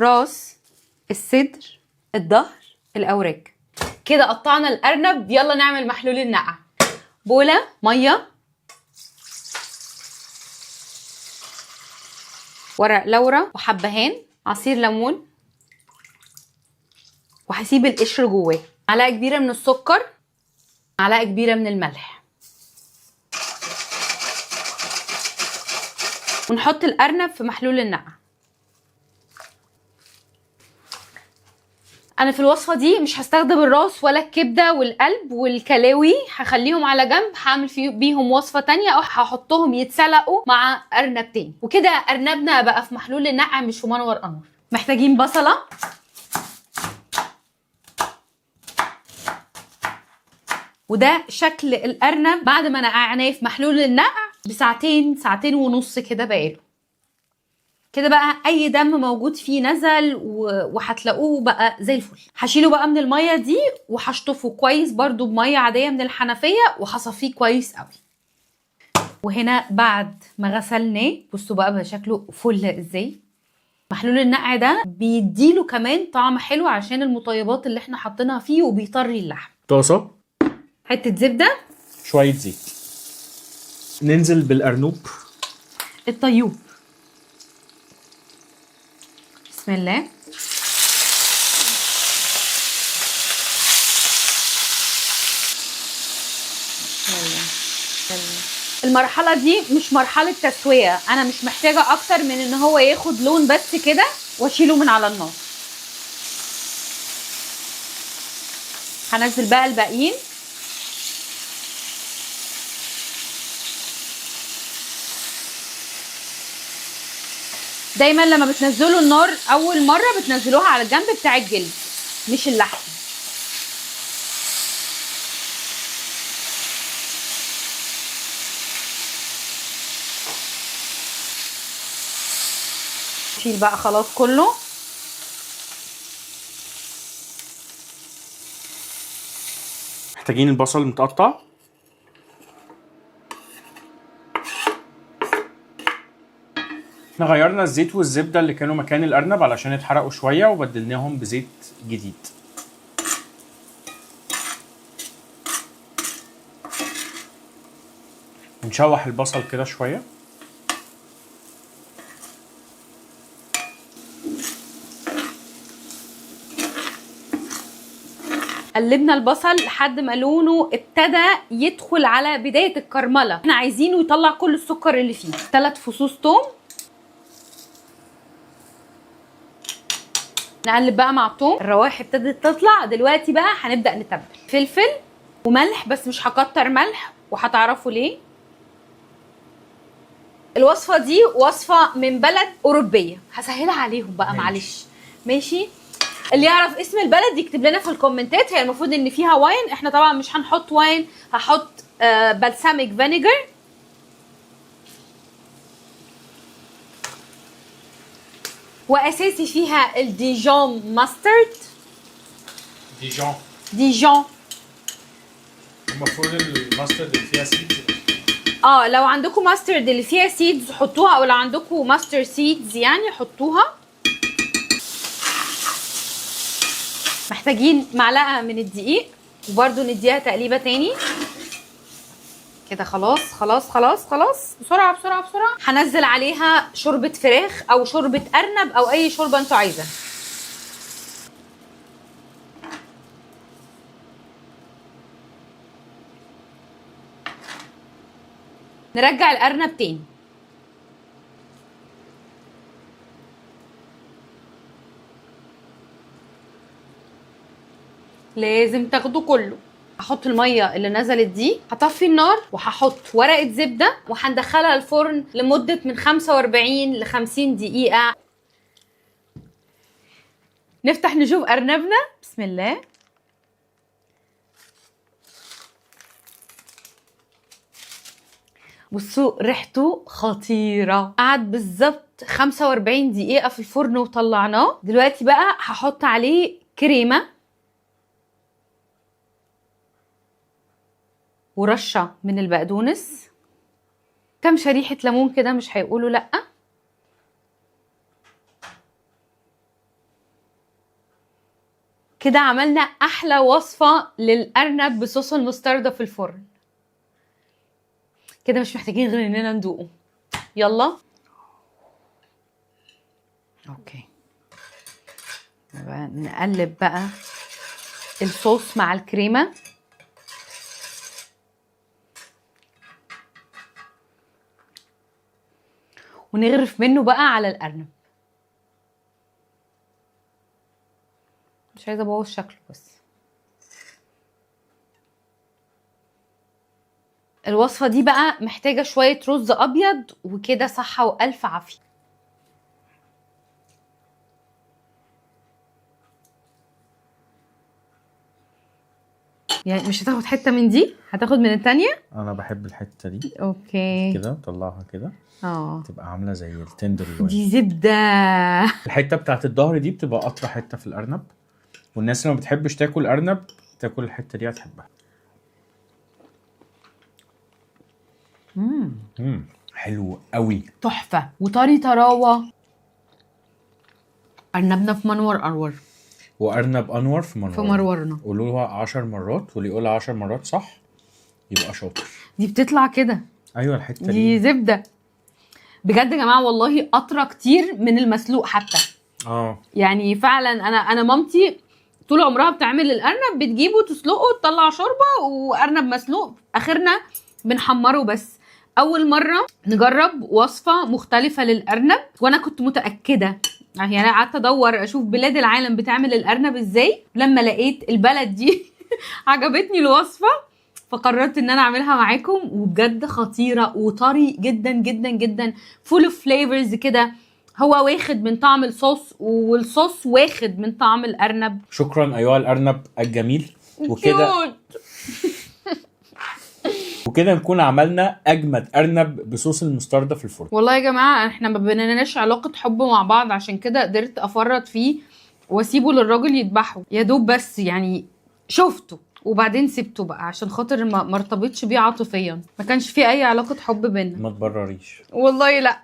راس، الصدر، الظهر، الاوراق. كده قطعنا الارنب. يلا نعمل محلول النقع. بوله ميه، ورق لورا وحبهان، عصير ليمون، وهسيب القشر جواه. معلقه كبيره من السكر، معلقه كبيره من الملح، ونحط الارنب في محلول النقع. انا في الوصفه دي مش هستخدم الراس ولا الكبده والقلب والكلاوي، هخليهم على جنب، هعمل بيهم وصفه تانية او هحطهم يتسلقوا مع ارنب تاني. وكده ارنبنا بقى في محلول النقع مش في منور قمر. محتاجين بصله، وده شكل الارنب بعد ما نقعناه في محلول النقع بساعتين، ساعتين ونص كده بقاله. كده بقى اي دم موجود فيه نزل وهتلاقوه بقى زي الفل. هشيله بقى من الميه دي وهشطفه كويس برضو بميه عاديه من الحنفيه وهصفيه كويس قوي. وهنا بعد ما غسلناه بصوا بقى شكله فل ازاي. محلول النقع ده بيديله كمان طعم حلو عشان المطيبات اللي احنا حاطينها فيه وبيطري اللحم. طاسه، حته زبده، شويه زيت، ننزل بالارنوب الطيوب. بسم الله. المرحله دي مش مرحله تسويه، انا مش محتاجه اكتر من ان هو ياخد لون بس كده واشيله من على النار. هنزل بقى الباقيين. دايما لما بتنزلوا النار اول مره بتنزلوها على الجنب بتاع الجلد مش اللحم. شيل بقى خلاص كله. محتاجين البصل المتقطع، احنا غيرنا الزيت والزبده اللي كانوا مكان الارنب علشان اتحرقوا شويه وبدلناهم بزيت جديد. نشوح البصل كده شويه. قلبنا البصل لحد ما لونه ابتدى يدخل على بدايه الكرمله. احنا عايزينه يطلع كل السكر اللي فيه. 3 فصوص توم. نقلب بقى مع الثوم. الروائح ابتدت تطلع. دلوقتي بقى هنبدا نتبل. فلفل وملح بس مش هكتر ملح وهتعرفوا ليه. الوصفه دي وصفه من بلد اوروبيه، هسهلها عليهم بقى معلش. ماشي. اللي يعرف اسم البلد يكتب لنا في الكومنتات. هي المفروض ان فيها واين، احنا طبعا مش هنحط واين، هحط بلساميك فينيجر. واساسي فيها الديجون ماسترد. ديجون المفروض الماسترد اللي فيها سيدز. لو عندكم ماسترد اللي فيها سيدز حطوها، او لو عندكم ماستر سيدز يعني حطوها. محتاجين معلقه من الدقيق وبرده نديها تقليبه تاني كده. خلاص خلاص خلاص خلاص. بسرعه بسرعه بسرعه. هنزل عليها شوربه فراخ او شوربه ارنب او اي شوربه انتوا عايزاها. نرجع الارنب تاني. لازم تاخده كله. هحط الميه اللي نزلت دي، هطفي النار وهحط ورقه زبده وهندخلها الفرن لمده من 45 ل 50 دقيقه. نفتح نشوف ارنبنا. بسم الله. بصوا ريحته خطيره. قعد بالظبط 45 دقيقه في الفرن وطلعناه. دلوقتي بقى هحط عليه كريمه ورشه من البقدونس، كام شريحه ليمون كده مش هيقولوا لا. كده عملنا احلى وصفه للارنب بصوص المستردة في الفرن. كده مش محتاجين غير اننا ندوقه. يلا. اوكي، نقلب بقى الصوص مع الكريمه. ونغرف منه بقى على الارنب. مش عايزه ابوظ شكله بس. الوصفه دي بقى محتاجه شويه رز ابيض وكده، صحه والف عافيه. يعني مش هتاخد حته من دي، هتاخد من التانية. انا بحب الحته دي. اوكي كده طلعها كده، تبقى عامله زي التندر لوين. دي زبده. الحته بتاعت الظهر دي بتبقى اطرى حته في الارنب، والناس اللي ما بتحبش تاكل ارنب تاكل الحته دي هتحبها. حلو قوي، تحفه وطري طراوه. ارنبنا في منور ارور، وارنب انور في مرورنا. قولوها 10 مرات، واللي يقولها 10 مرات صح يبقى شاطر. دي بتطلع كده. ايوه الحته دي زبده بجد يا جماعه، والله اطرى كتير من المسلوق حتى. يعني فعلا انا مامتي طول عمرها بتعمل الارنب، بتجيبه تسلقه تطلع شوربه، وارنب مسلوق اخرنا بنحمره بس. اول مره نجرب وصفه مختلفه للارنب، وانا كنت متاكده، يعني انا قعدت ادور اشوف بلاد العالم بتعمل الارنب ازاي. لما لقيت البلد دي عجبتني الوصفه، فقررت ان انا اعملها معاكم. وبجد خطيره وطري جدا جدا جدا، فول اوف فليفرز كده. هو واخد من طعم الصوص، والصوص واخد من طعم الارنب. شكرا ايها الارنب الجميل. وكده نكون عملنا اجمد ارنب بصوص المستردة في الفرن. والله يا جماعه احنا ما بينناش علاقه حب مع بعض، عشان كده قدرت افرط فيه واسيبه للراجل يذبحه يا دوب، بس يعني شفته وبعدين سبته بقى عشان خاطر ما ارتبطش بيه عاطفيا. ما كانش فيه اي علاقه حب بينا. ما تبرريش والله لا.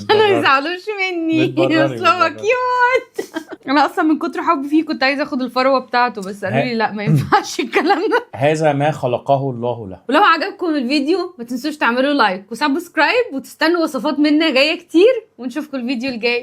ما يزعلوش مني، بس هو كيوت. انا اصلا من كتر حبي فيه كنت عايزه اخد الفروه بتاعته، بس قالوا لي لا ما ينفعش الكلام ده. هذا ما خلقه الله له. ولو عجبكم الفيديو ما تنسوش تعملوا لايك وسبسكرايب، وتستنوا وصفات منا جايه كتير، ونشوفكم الفيديو الجاي.